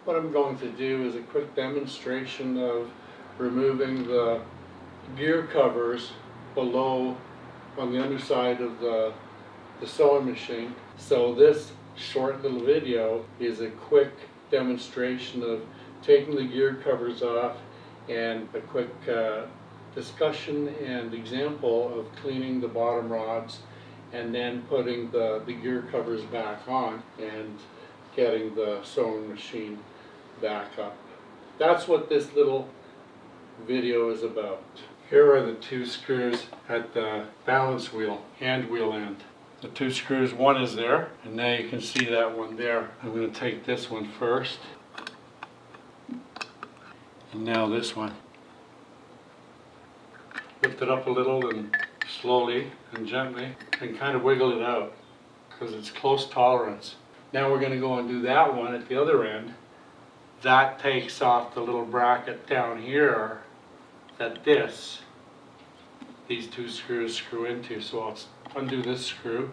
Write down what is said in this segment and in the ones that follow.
what I'm going to do is a quick demonstration of removing the gear covers below on the underside of the sewing machine. So this short little video is a quick demonstration of taking the gear covers off and a quick discussion and example of cleaning the bottom rods and then putting the gear covers back on and getting the sewing machine back up. That's what this little video is about. Here are the two screws at the balance wheel, hand wheel end. The two screws, one is there, and now you can see that one there. I'm going to take this one first, and now this one. Lift it up a little and slowly and gently, and kind of wiggle it out, because it's close tolerance. Now we're going to go and do that one at the other end. That takes off the little bracket down here that these two screws screw into. So I'll undo this screw.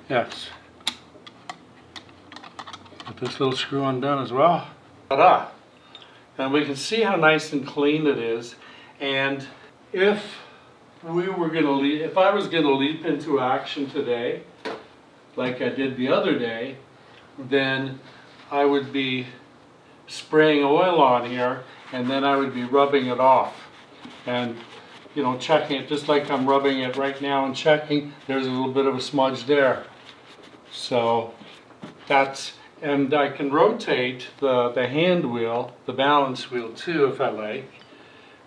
Yes. Get this little screw undone as well. Ta-da! And we can see how nice and clean it is. And if I was going to leap into action today, like I did the other day, then I would be spraying oil on here, and then I would be rubbing it off and, you know, checking it just like I'm rubbing it right now and checking. There's a little bit of a smudge there. So that's, and I can rotate the hand wheel, the balance wheel too, if I like,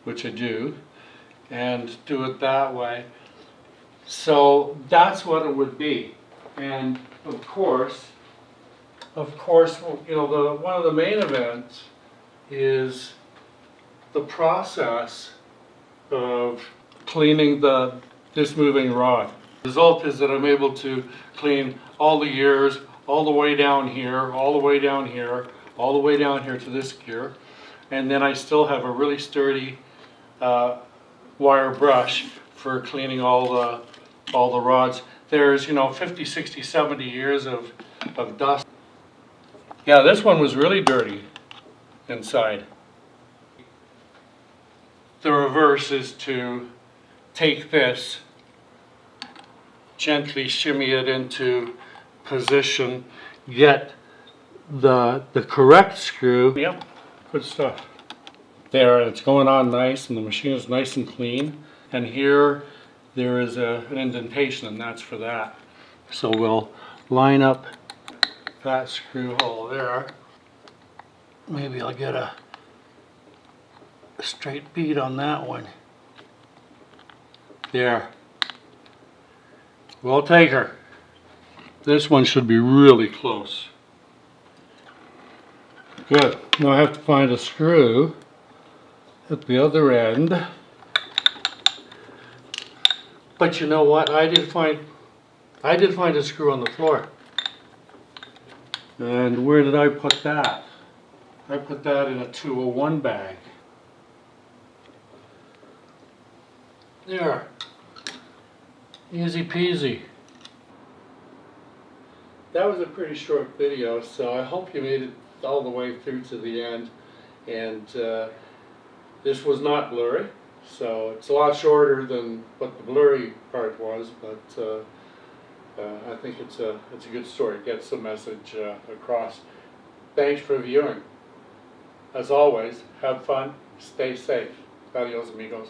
which I do, and do it that way. So that's what it would be. And of course, you know, one of the main events is the process of cleaning this moving rod. The result is that I'm able to clean all the gears, all the way down here, all the way down here, all the way down here to this gear, and then I still have a really sturdy wire brush for cleaning all the rods. There's, you know, 50, 60, 70 years of dust. Yeah, this one was really dirty inside. The reverse is to take this, gently shimmy it into position, get the correct screw. Yep, good stuff. There, it's going on nice, and the machine is nice and clean. And here there is an indentation, and that's for that. So we'll line up that screw hole there. Maybe I'll get a straight bead on that one. There. We'll take her. This one should be really close. Good. Now I have to find a screw at the other end. But you know what? I did find a screw on the floor. And where did I put that? I put that in a 201 bag. There. Easy peasy. That was a pretty short video, so I hope you made it all the way through to the end. And this was not blurry, so it's a lot shorter than what the blurry part was, but I think it's a good story. It gets the message across. Thanks for viewing. As always, have fun, stay safe. Adios, amigos.